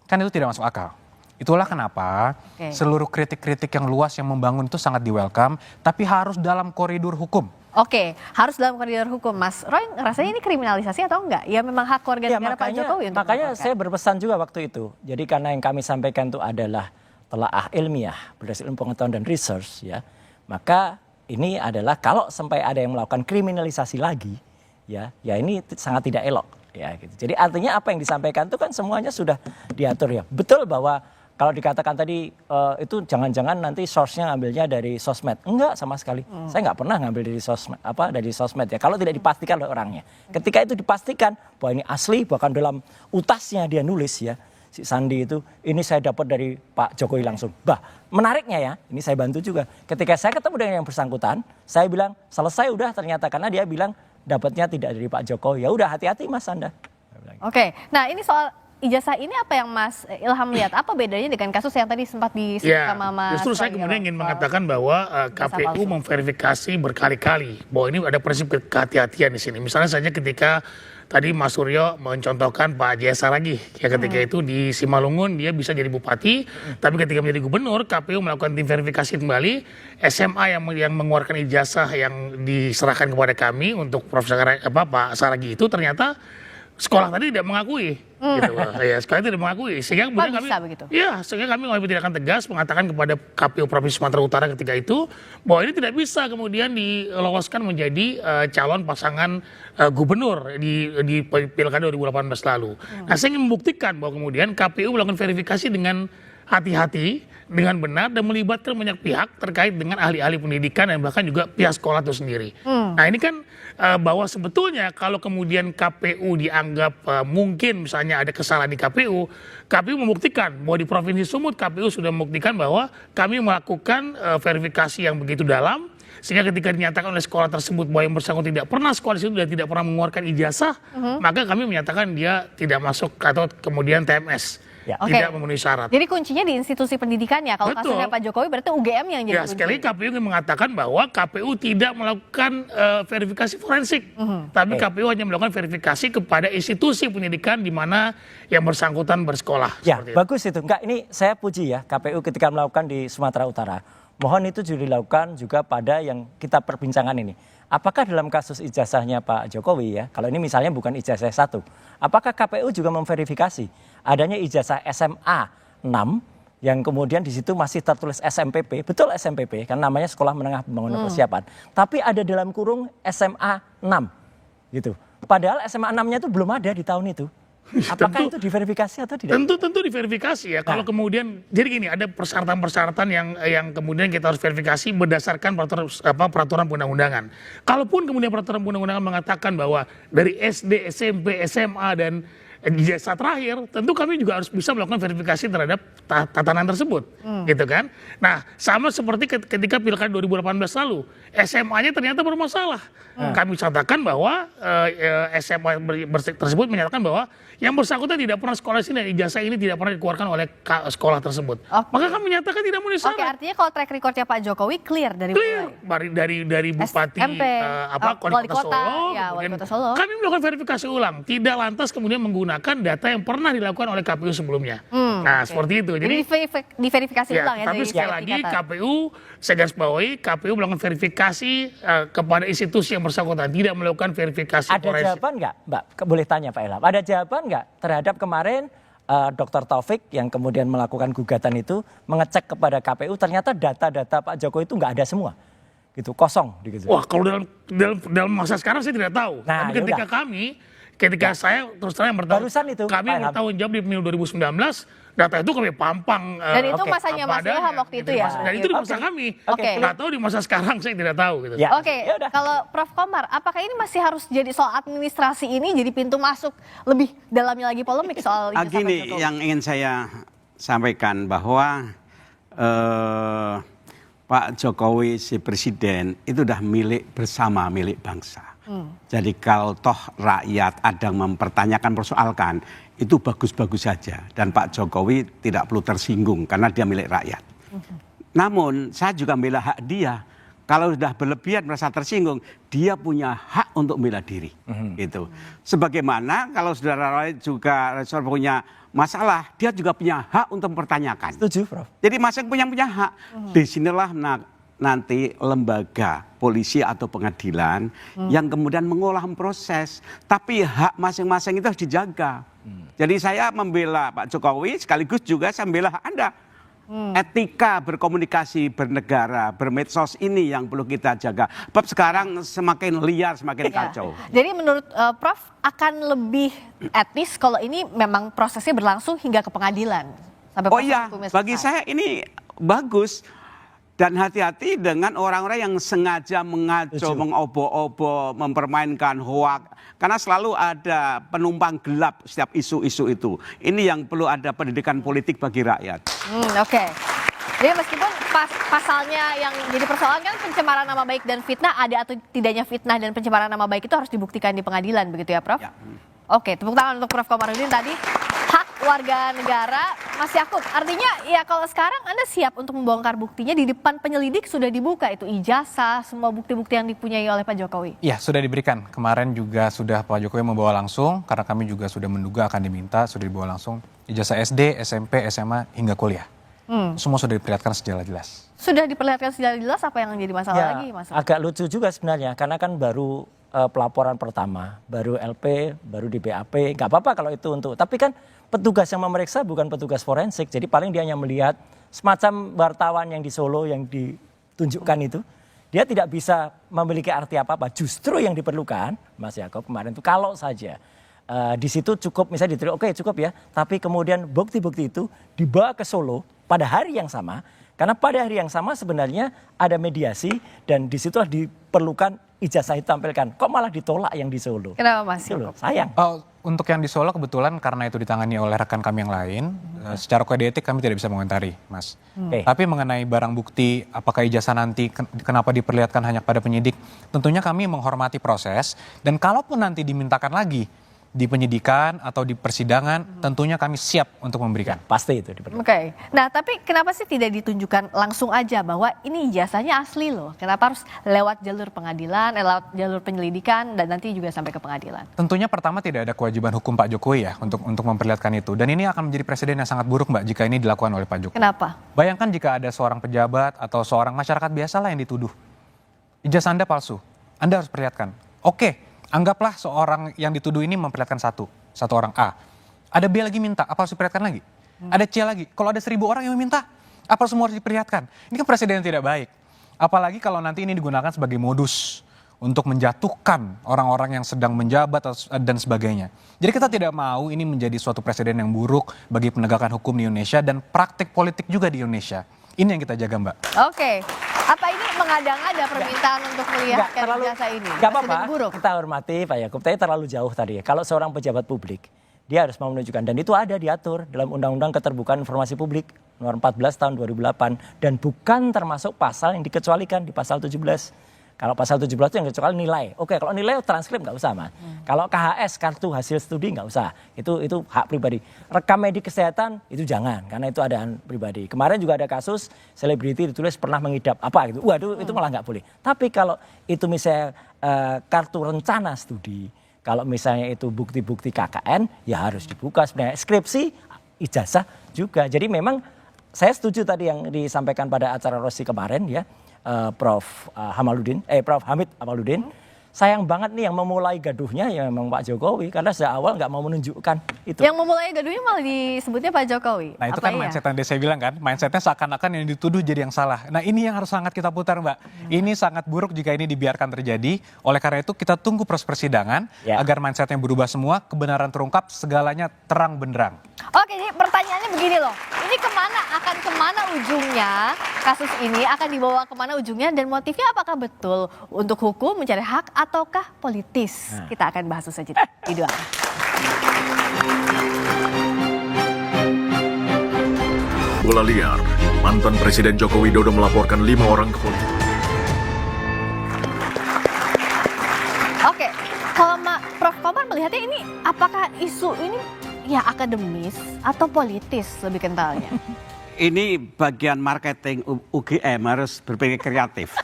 Kan itu tidak masuk akal. Itulah kenapa seluruh kritik-kritik yang luas yang membangun itu sangat di welcome, tapi harus dalam koridor hukum. Oke, harus dalam koridor hukum. Mas Roy, rasanya ini kriminalisasi atau enggak? Ya memang hak warga negara Pak Jokowi untuk makanya melaporkan. saya berpesan juga waktu itu. Jadi karena yang kami sampaikan itu adalah telaah ilmiah berdasarkan pengetahuan dan research, ya, maka ini adalah kalau sampai ada yang melakukan kriminalisasi lagi, ya ini sangat tidak elok. Ya, gitu. Jadi artinya apa yang disampaikan itu kan semuanya sudah diatur, ya. Betul bahwa kalau dikatakan tadi itu jangan-jangan nanti source-nya ngambilnya dari sosmed. Enggak sama sekali. Saya nggak pernah ngambil dari sosmed ya. Kalau tidak dipastikan oleh orangnya. Ketika itu dipastikan bahwa ini asli, bahkan dalam utasnya dia nulis, ya, si Sandi itu, ini saya dapat dari Pak Jokowi langsung. Menariknya, ya, ini saya bantu juga. Ketika saya ketemu dengan yang bersangkutan, saya bilang selesai udah ternyata, karena dia bilang dapatnya tidak dari Pak Jokowi. Ya udah, hati-hati Mas Anda. Oke, nah ini soal ijazah ini apa yang Mas Ilham lihat? Apa bedanya dengan kasus yang tadi sempat disebut sama Mas? Justru saya kemudian ingin mengatakan bahwa KPU memverifikasi berkali-kali bahwa ini ada prinsip kehati-hatian di sini. Misalnya saja ketika tadi Mas Suryo mencontohkan Pak Jaya Saragih, ya, ketika itu di Simalungun dia bisa jadi bupati, tapi ketika menjadi gubernur KPU melakukan tim verifikasi kembali, SMA yang mengeluarkan ijazah yang diserahkan kepada kami untuk Profesor Pak Saragih itu ternyata sekolah tadi tidak mengakui, gitu. Ya, sekolah tidak mengakui, sehingga kemudian kami, sehingga kami mengambil tindakan tegas mengatakan kepada KPU Provinsi Sumatera Utara ketika itu bahwa ini tidak bisa kemudian diloloskan menjadi calon pasangan gubernur di Pilkada 2018 lalu. Nah, saya ingin membuktikan bahwa kemudian KPU melakukan verifikasi dengan hati-hati, dengan benar, dan melibatkan banyak pihak terkait dengan ahli-ahli pendidikan dan bahkan juga pihak sekolah itu sendiri. Nah, ini kan bahwa sebetulnya kalau kemudian KPU dianggap mungkin misalnya ada kesalahan di KPU membuktikan bahwa di Provinsi Sumut KPU sudah membuktikan bahwa kami melakukan verifikasi yang begitu dalam, sehingga ketika dinyatakan oleh sekolah tersebut bahwa yang bersangkutan tidak pernah sekolah di situ dan tidak pernah mengeluarkan ijazah, maka kami menyatakan dia tidak masuk atau kemudian TMS. Tidak memenuhi syarat. Jadi kuncinya di institusi pendidikannya. Kalau kasusnya Pak Jokowi berarti UGM yang jadi kunci. Sekali KPU ingin mengatakan bahwa KPU tidak melakukan verifikasi forensik, tapi KPU hanya melakukan verifikasi kepada institusi pendidikan di mana yang bersangkutan bersekolah. Ya, bagus itu. Enggak, ini saya puji ya KPU ketika melakukan di Sumatera Utara. Mohon itu juga dilakukan juga pada yang kita perbincangkan ini. Apakah dalam kasus ijazahnya Pak Jokowi, ya, kalau ini misalnya bukan ijazah 1, apakah KPU juga memverifikasi adanya ijazah SMA 6 yang kemudian di situ masih tertulis SMPP, betul SMPP, kan namanya Sekolah Menengah Pembangunan Persiapan, tapi ada dalam kurung SMA 6 gitu. Padahal SMA 6-nya itu belum ada di tahun itu. Apakah itu diverifikasi atau tidak? Tentu diverifikasi, ya. Kalau kemudian jadi gini, ada persyaratan-persyaratan yang kemudian kita harus verifikasi berdasarkan peraturan undang-undangan. Kalaupun kemudian peraturan undang-undangan mengatakan bahwa dari SD, SMP, SMA dan ijazah terakhir, tentu kami juga harus bisa melakukan verifikasi terhadap tatanan tersebut, gitu kan? Nah, sama seperti ketika Pilkada 2018 lalu, SMA-nya ternyata bermasalah. Kami katakan bahwa SMA tersebut menyatakan bahwa yang bersangkutan tidak pernah sekolah di sini dan ijazah ini tidak pernah dikeluarkan oleh sekolah tersebut. Maka kami menyatakan tidak memenuhi syarat. Oke, artinya kalau track recordnya Pak Jokowi clear dari bupati wali kota Solo, kami melakukan verifikasi ulang, tidak lantas kemudian menggunakan data yang pernah dilakukan oleh KPU sebelumnya. Nah, seperti itu. Jadi diverifikasi ulang ya. Tapi sekali lagi KPU, saya garis bawahi, KPU melakukan verifikasi kepada institusi yang bersangkutan, tidak melakukan verifikasi forensik. Ada jawaban nggak, Mbak? Boleh tanya Pak Ilham. Ada jawaban nggak terhadap kemarin Dr. Taufik yang kemudian melakukan gugatan itu mengecek kepada KPU, ternyata data-data Pak Jokowi itu nggak ada semua, gitu, kosong. Gitu. Wah, kalau dalam masa sekarang saya tidak tahu. Nah, tapi ketika saya terus terang kami bertanggung jawab di pemilu 2019, data itu kami pampang. Dan itu masanya Mas Ilham waktu itu ya? Dan itu di masa kami. Nggak tahu di masa sekarang saya tidak tahu. Gitu. Kalau Prof. Komar, apakah ini masih harus jadi soal administrasi ini jadi pintu masuk lebih dalamnya lagi polemik soal ijazah Pak Jokowi? Gini, yang ingin saya sampaikan bahwa Pak Jokowi si presiden itu udah milik bersama, milik bangsa. Jadi kalau toh rakyat ada yang mempertanyakan, persoalkan, itu bagus-bagus saja. Dan Pak Jokowi tidak perlu tersinggung karena dia milik rakyat. Namun saya juga membela hak dia. Kalau sudah berlebihan merasa tersinggung, dia punya hak untuk membela diri. Gitu. Sebagaimana kalau saudara Roy juga punya masalah, dia juga punya hak untuk mempertanyakan. Setuju, Prof. Jadi masing punya hak. Disinilah nanti lembaga polisi atau pengadilan yang kemudian mengolah proses, tapi hak masing-masing itu harus dijaga. Jadi saya membela Pak Jokowi sekaligus juga saya membela hak Anda. Etika berkomunikasi, bernegara, bermedsos ini yang perlu kita jaga. Sebab sekarang semakin liar, semakin kacau. Jadi menurut Prof akan lebih etis kalau ini memang prosesnya berlangsung hingga ke pengadilan. Sampai oh iya, bagi saya ini bagus. Dan hati-hati dengan orang-orang yang sengaja mengaco, mengobo-obo, mempermainkan hoak. Karena selalu ada penumpang gelap setiap isu-isu itu. Ini yang perlu ada pendidikan politik bagi rakyat. Oke. Jadi meskipun pasalnya yang jadi persoalan kan pencemaran nama baik dan fitnah, ada atau tidaknya fitnah dan pencemaran nama baik itu harus dibuktikan di pengadilan, begitu ya Prof? Ya. Oke, tepuk tangan untuk Prof Komarudin tadi. Hak warga negara, Mas Yakub, artinya ya kalau sekarang Anda siap untuk membongkar buktinya di depan penyelidik sudah dibuka itu ijazah, semua bukti-bukti yang dipunyai oleh Pak Jokowi. Iya, sudah diberikan. Kemarin juga sudah Pak Jokowi membawa langsung, karena kami juga sudah menduga akan diminta, sudah dibawa langsung ijazah SD, SMP, SMA, hingga kuliah. Semua sudah diperlihatkan secara jelas. Sudah diperlihatkan secara jelas, apa yang jadi masalah lagi, Mas? Agak lucu juga sebenarnya, karena kan baru pelaporan pertama, baru LP, baru di BAP, nggak apa-apa kalau itu untuk, tapi kan petugas yang memeriksa bukan petugas forensik, jadi paling dia hanya melihat semacam wartawan yang di Solo yang ditunjukkan itu, dia tidak bisa memiliki arti apa-apa. Justru yang diperlukan, Mas Yakob kemarin itu kalau saja di situ cukup misalnya diterima, oke cukup ya, tapi kemudian bukti-bukti itu dibawa ke Solo pada hari yang sama, karena pada hari yang sama sebenarnya ada mediasi dan di situ diperlukan ijazah ditampilkan. Kok malah ditolak yang di Solo? Kenapa Mas? Sayang. Untuk yang di Solo kebetulan karena itu ditangani oleh rekan kami yang lain, secara kode etik kami tidak bisa mengomentari, Mas. Tapi mengenai barang bukti, apakah ijazah nanti kenapa diperlihatkan hanya pada penyidik, tentunya kami menghormati proses dan kalaupun nanti dimintakan lagi di penyidikan atau di persidangan, tentunya kami siap untuk memberikan. Pasti itu diperlukan. Oke. Nah, tapi kenapa sih tidak ditunjukkan langsung aja bahwa ini ijazahnya asli loh? Kenapa harus lewat jalur pengadilan, lewat jalur penyelidikan, dan nanti juga sampai ke pengadilan? Tentunya pertama tidak ada kewajiban hukum Pak Jokowi ya untuk memperlihatkan itu. Dan ini akan menjadi presiden yang sangat buruk Mbak jika ini dilakukan oleh Pak Jokowi. Kenapa? Bayangkan jika ada seorang pejabat atau seorang masyarakat biasa lah yang dituduh. Ijazah Anda palsu, Anda harus perlihatkan. Oke. Anggaplah seorang yang dituduh ini memperlihatkan satu orang A. Ada B lagi minta, apa harus diperlihatkan lagi? Ada C lagi. Kalau ada 1.000 orang yang meminta, apa semua harus diperlihatkan? Ini kan presiden yang tidak baik. Apalagi kalau nanti ini digunakan sebagai modus untuk menjatuhkan orang-orang yang sedang menjabat dan sebagainya. Jadi kita tidak mau ini menjadi suatu presiden yang buruk bagi penegakan hukum di Indonesia dan praktik politik juga di Indonesia. Ini yang kita jaga Mbak. Oke. Apa ini mengada-ngada permintaan untuk melihat ijazah ini? Gak apa-apa, kita hormati Pak Yakub, tapi terlalu jauh tadi ya. Kalau seorang pejabat publik, dia harus mau menunjukkan. Dan itu ada diatur dalam Undang-Undang Keterbukaan Informasi Publik nomor 14 tahun 2008. Dan bukan termasuk pasal yang dikecualikan di pasal 17. Kalau pasal 17 itu yang kecuali nilai. Oke, kalau nilai transkrip nggak usah, Mas. Kalau KHS, kartu hasil studi nggak usah. Itu hak pribadi. Rekam medik kesehatan itu jangan, karena itu adaan pribadi. Kemarin juga ada kasus selebriti ditulis pernah mengidap apa gitu. Waduh, itu malah nggak boleh. Tapi kalau itu misalnya kartu rencana studi, kalau misalnya itu bukti-bukti KKN, ya harus dibuka sebenarnya. Skripsi, ijazah juga. Jadi memang saya setuju tadi yang disampaikan pada acara Rosi kemarin ya. Prof Hamid Amaludin, sayang banget nih yang memulai gaduhnya ya memang Pak Jokowi karena sejak awal nggak mau menunjukkan itu. Yang memulai gaduhnya malah disebutnya Pak Jokowi. Nah itu kan mindset yang saya bilang kan, mindsetnya seakan-akan yang dituduh jadi yang salah. Nah ini yang harus sangat kita putar Mbak. Ini sangat buruk jika ini dibiarkan terjadi. Oleh karena itu kita tunggu proses persidangan agar mindsetnya berubah semua, kebenaran terungkap, segalanya terang benderang. Oke, jadi pertanyaannya begini loh. Ini akan kemana ujungnya? Kasus ini akan dibawa kemana ujungnya dan motifnya apakah betul untuk hukum mencari hak ataukah politis? Kita akan bahas usai jeda. Di dua. Bola liar, mantan Presiden Joko Widodo melaporkan 5 orang ke polisi. Oke, kalau Prof Komar melihatnya ini apakah isu ini ya akademis atau politis lebih kentalnya? Ini bagian marketing UGM harus berpikir kreatif.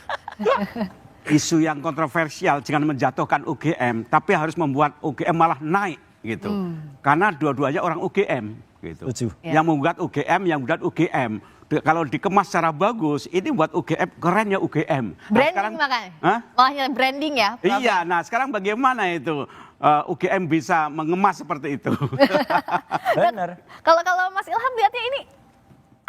Isu yang kontroversial jangan menjatuhkan UGM, tapi harus membuat UGM malah naik gitu. Karena dua-duanya orang UGM gitu. Yang menggugat UGM, yang menggugat UGM. kalau dikemas secara bagus, ini buat UGM, keren ya UGM. Branding makanya? Makanya branding ya? Iya, nah sekarang bagaimana itu UGM bisa mengemas seperti itu? Benar. Kalau Mas Ilham lihatnya ini,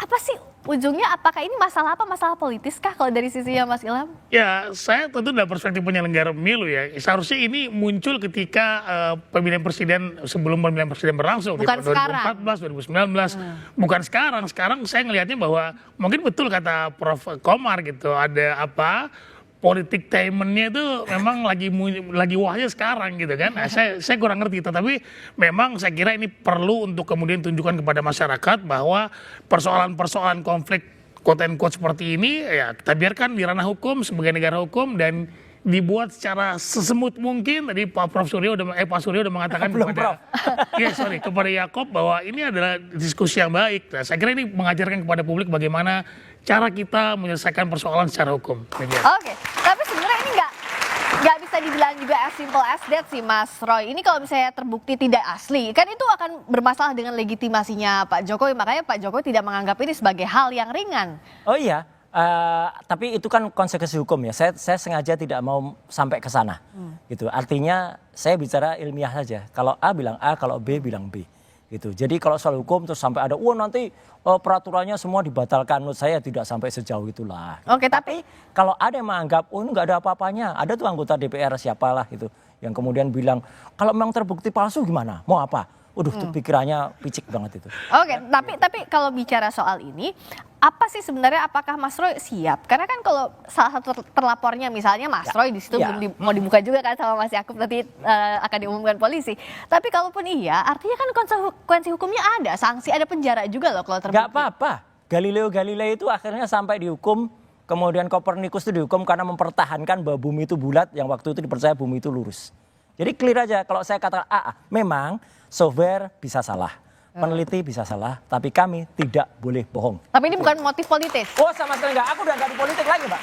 apa sih ujungnya? Apakah ini masalah apa? Masalah politis kah kalau dari sisinya Mas Ilham? Ya, saya tentu dari perspektif penyelenggara pemilu ya. Seharusnya ini muncul ketika pemilihan presiden, sebelum pemilihan presiden berlangsung. Bukan di sekarang. 2014, 2019. Bukan sekarang. Sekarang saya ngelihatnya bahwa mungkin betul kata Prof. Komar gitu. Ada apa? Politik timennya itu memang lagi wahnya sekarang gitu kan. Nah, saya kurang ngerti, tetapi memang saya kira ini perlu untuk kemudian tunjukkan kepada masyarakat bahwa persoalan-persoalan konflik quote and quote seperti ini ya kita biarkan di ranah hukum sebagai negara hukum dan dibuat secara sesemut mungkin. Tadi Pak Suryo udah mengatakan kepada Yakob bahwa ini adalah diskusi yang baik. Nah, saya kira ini mengajarkan kepada publik bagaimana cara kita menyelesaikan persoalan secara hukum. Oke, tapi sebenarnya ini nggak bisa dibilang juga as simple as that sih Mas Roy. Ini kalau misalnya terbukti tidak asli, kan itu akan bermasalah dengan legitimasinya Pak Jokowi. Makanya Pak Jokowi tidak menganggap ini sebagai hal yang ringan. Oh iya, tapi itu kan konsekuensi hukum ya. Saya sengaja tidak mau sampai ke sana. Gitu. Artinya saya bicara ilmiah saja. Kalau A bilang A, kalau B bilang B. Gitu. Jadi kalau soal hukum terus sampai ada, nanti peraturannya semua dibatalkan, menurut saya tidak sampai sejauh itulah. Oke, tapi kalau ada yang menganggap, ini nggak ada apa-apanya, ada tuh anggota DPR siapalah gitu, yang kemudian bilang, kalau memang terbukti palsu gimana, mau apa? Waduh, tuh pikirannya picik banget itu. Oke, tapi kalau bicara soal ini, apa sih sebenarnya, apakah Mas Roy siap? Karena kan kalau salah satu terlapornya misalnya Mas Roy di situ belum mau dibuka juga kan sama Mas Yakub, nanti akan diumumkan polisi. Tapi kalaupun iya, artinya kan konsekuensi hukumnya ada, sanksi, ada penjara juga loh kalau terbukti. Gak apa-apa. Galileo Galilei itu akhirnya sampai dihukum, kemudian Kopernikus itu dihukum karena mempertahankan bahwa bumi itu bulat, yang waktu itu dipercaya bumi itu lurus. Jadi clear aja, kalau saya katakan memang software bisa salah, peneliti bisa salah, tapi kami tidak boleh bohong. Tapi ini bukan motif politis? Oh sama sekali enggak, aku udah enggak di politik lagi Mbak.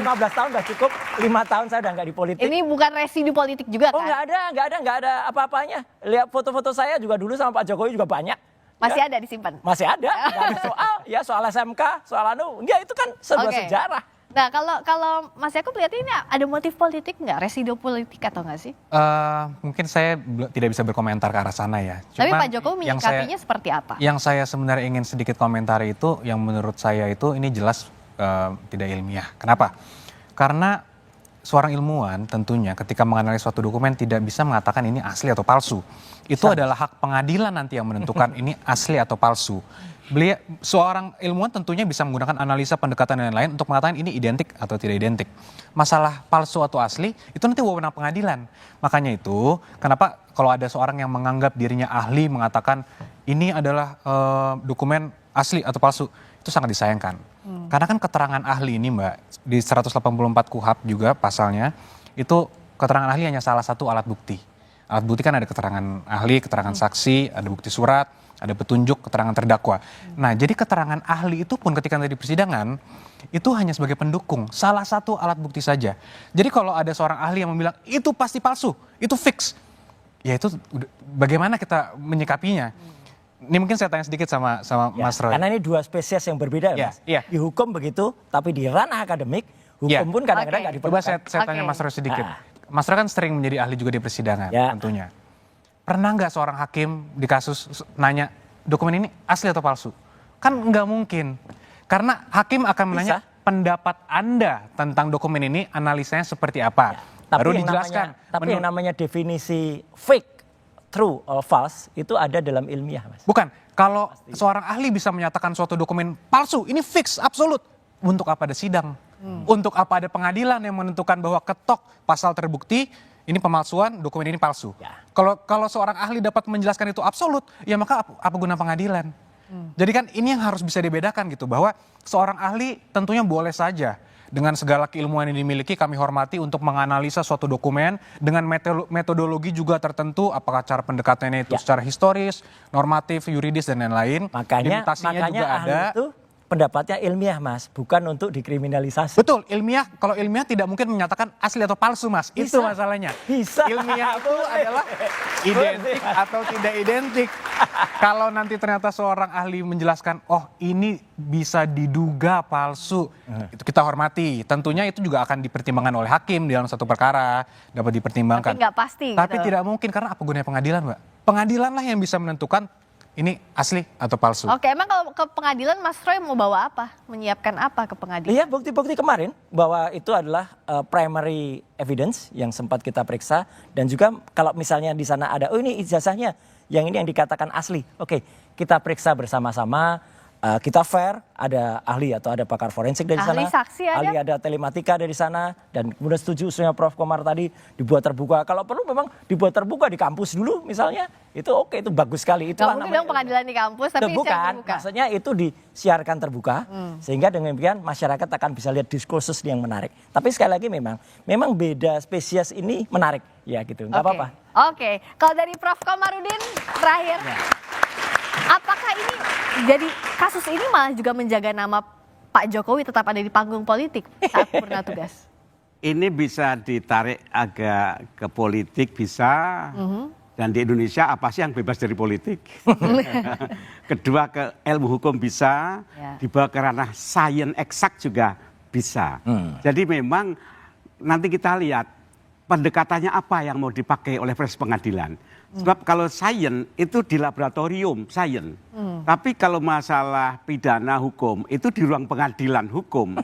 15 tahun udah cukup, 5 tahun saya udah enggak di politik. Ini bukan residu politik juga kan? Oh enggak ada apa-apanya. Lihat foto-foto saya juga dulu sama Pak Jokowi juga banyak. Masih ada disimpan? Masih ada, enggak ada soal SMK, soal enggak itu kan sebuah sejarah. Nah kalau Mas Yakub lihat ini ada motif politik nggak, residu politik atau nggak sih? Mungkin saya tidak bisa berkomentar ke arah sana ya. Tapi Pak Jokowi menyikapinya seperti apa? Yang saya sebenarnya ingin sedikit komentari itu, yang menurut saya itu ini jelas tidak ilmiah. Kenapa? Karena seorang ilmuwan tentunya ketika menganalisis suatu dokumen tidak bisa mengatakan ini asli atau palsu. Itu adalah hak pengadilan nanti yang menentukan ini asli atau palsu. Seorang ilmuwan tentunya bisa menggunakan analisa, pendekatan dan lain-lain untuk mengatakan ini identik atau tidak identik. Masalah palsu atau asli itu nanti wewenang pengadilan. Makanya itu kenapa kalau ada seorang yang menganggap dirinya ahli mengatakan ini adalah dokumen asli atau palsu, itu sangat disayangkan. Karena kan keterangan ahli ini Mbak, di 184 KUHP juga pasalnya, itu keterangan ahli hanya salah satu alat bukti. Alat bukti kan ada keterangan ahli, keterangan saksi, ada bukti surat, ada petunjuk, keterangan terdakwa. Nah, jadi keterangan ahli itu pun ketika nanti di persidangan, itu hanya sebagai pendukung, salah satu alat bukti saja. Jadi kalau ada seorang ahli yang bilang, itu pasti palsu, itu fix. Ya itu bagaimana kita menyikapinya? Ini mungkin saya tanya sedikit sama Mas Roy. Karena ini dua spesies yang berbeda Mas. Dihukum begitu, tapi di ranah akademik, hukum pun kadang-kadang nggak diperlukan. Coba saya tanya Mas Roy sedikit. Mas Roy kan sering menjadi ahli juga di persidangan tentunya. Pernah nggak seorang hakim di kasus nanya dokumen ini asli atau palsu? Kan nggak mungkin. Karena hakim akan menanya pendapat Anda tentang dokumen ini, analisanya seperti apa. Baru dijelaskan. Tapi yang namanya definisi fake, true or false itu ada dalam ilmiah Mas. Bukan. Kalau seorang ahli bisa menyatakan suatu dokumen palsu, ini fix, absolut. Untuk apa ada sidang? Untuk apa ada pengadilan yang menentukan bahwa ketok pasal terbukti, ini pemalsuan, dokumen ini palsu. Kalau seorang ahli dapat menjelaskan itu absolut, ya maka apa guna pengadilan? Jadi kan ini yang harus bisa dibedakan gitu, bahwa seorang ahli tentunya boleh saja dengan segala keilmuan yang dimiliki kami hormati untuk menganalisa suatu dokumen dengan metodologi juga tertentu, apakah cara pendekatannya itu secara historis, normatif, yuridis dan lain-lain. Makanya juga ahli ada. itu pendapatnya ilmiah Mas, bukan untuk dikriminalisasi. Betul, ilmiah. Kalau ilmiah tidak mungkin menyatakan asli atau palsu Mas. Bisa. Itu masalahnya. Bisa. Ilmiah itu adalah identik atau tidak identik. Kalau nanti ternyata seorang ahli menjelaskan, oh ini bisa diduga palsu, itu kita hormati. Tentunya itu juga akan dipertimbangkan oleh hakim di dalam satu perkara, dapat dipertimbangkan. Tapi nggak pasti. Tapi gitu. tidak mungkin, karena apa gunanya pengadilan, Mbak? Pengadilan lah yang bisa menentukan ini asli atau palsu. Oke, emang kalau ke pengadilan Mas Roy mau bawa apa? Menyiapkan apa ke pengadilan? Iya, bukti-bukti kemarin bahwa itu adalah primary evidence yang sempat kita periksa, dan juga kalau misalnya di sana ada, oh ini ijazahnya, yang ini yang dikatakan asli. Oke, kita periksa bersama-sama, kita fair, ada ahli atau ada pakar forensik dari sana, saksi ada? ahli ada telematika dari sana, dan kemudian setuju usulnya Prof. Komar tadi dibuat terbuka. Kalau perlu memang dibuat terbuka di kampus dulu misalnya, itu oke, itu bagus sekali. Itu nggak mungkin dong pengadilan di kampus, tapi bukan, terbuka. maksudnya itu disiarkan terbuka, sehingga dengan demikian masyarakat akan bisa lihat diskursus yang menarik. Tapi sekali lagi memang beda spesies ini menarik, ya gitu, nggak apa-apa. Oke, kalau dari Prof. Komarudin terakhir, apakah ini jadi kasus ini malah juga menjaga nama Pak Jokowi tetap ada di panggung politik saat purna tugas? Ini bisa ditarik agak ke politik, bisa. Dan di Indonesia apa sih yang bebas dari politik? Kedua, ke ilmu hukum bisa, dibawa ke ranah sains eksak juga bisa. Jadi memang nanti kita lihat pendekatannya apa yang mau dipakai oleh proses pengadilan. Sebab kalau sains itu di laboratorium sains. Tapi kalau masalah pidana hukum itu di ruang pengadilan hukum.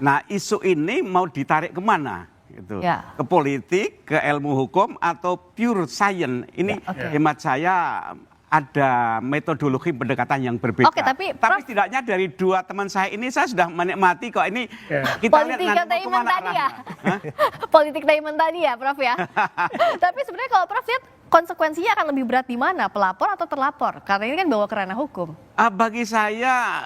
Nah, isu ini mau ditarik kemana? Gitu. Ke politik, ke ilmu hukum, atau pure science. Ini hemat saya ada metodologi pendekatan yang berbeda. Oke, tapi setidaknya dari dua teman saya ini saya sudah menikmati kok ini. Kita politik lihat nanti diamond tadi ya. Politik diamond tadi ya, Prof ya. Tapi sebenarnya kalau Prof lihat konsekuensinya akan lebih berat di mana, pelapor atau terlapor? Karena ini kan bawa ke ranah hukum. Bagi saya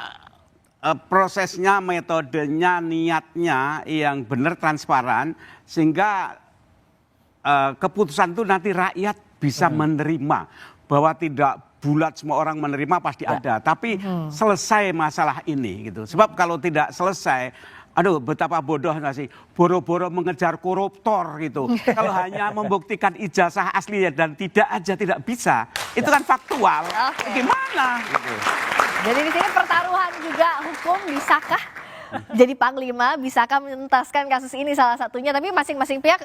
prosesnya, metodenya, niatnya yang benar, transparan, sehingga keputusan itu nanti rakyat bisa menerima. Bahwa tidak bulat semua orang menerima, pasti ada. Tapi selesai masalah ini gitu. Sebab kalau tidak selesai, aduh betapa bodohnya sih, boro-boro mengejar koruptor gitu. Kalau hanya membuktikan ijazah asli dan tidak aja tidak bisa, itu kan faktual. Gimana? Gitu. Jadi di sini pertaruhan juga hukum, bisakah jadi panglima, bisakah menuntaskan kasus ini salah satunya, tapi masing-masing pihak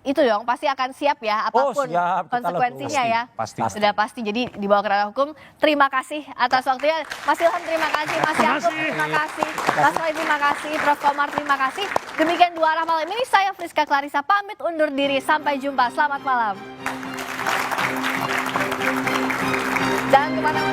itu dong pasti akan siap ya apapun konsekuensinya ya. Pasti. Sudah pasti. Jadi dibawa ke ranah hukum. Terima kasih atas waktunya. Mas Ilham terima kasih, Mas Yakub terima kasih, Mas Roy terima kasih, Prof. Komar terima kasih. Demikian Dua Arah malam ini, saya Friska Clarissa pamit undur diri. Sampai jumpa. Selamat malam. Jangan kemana-mana.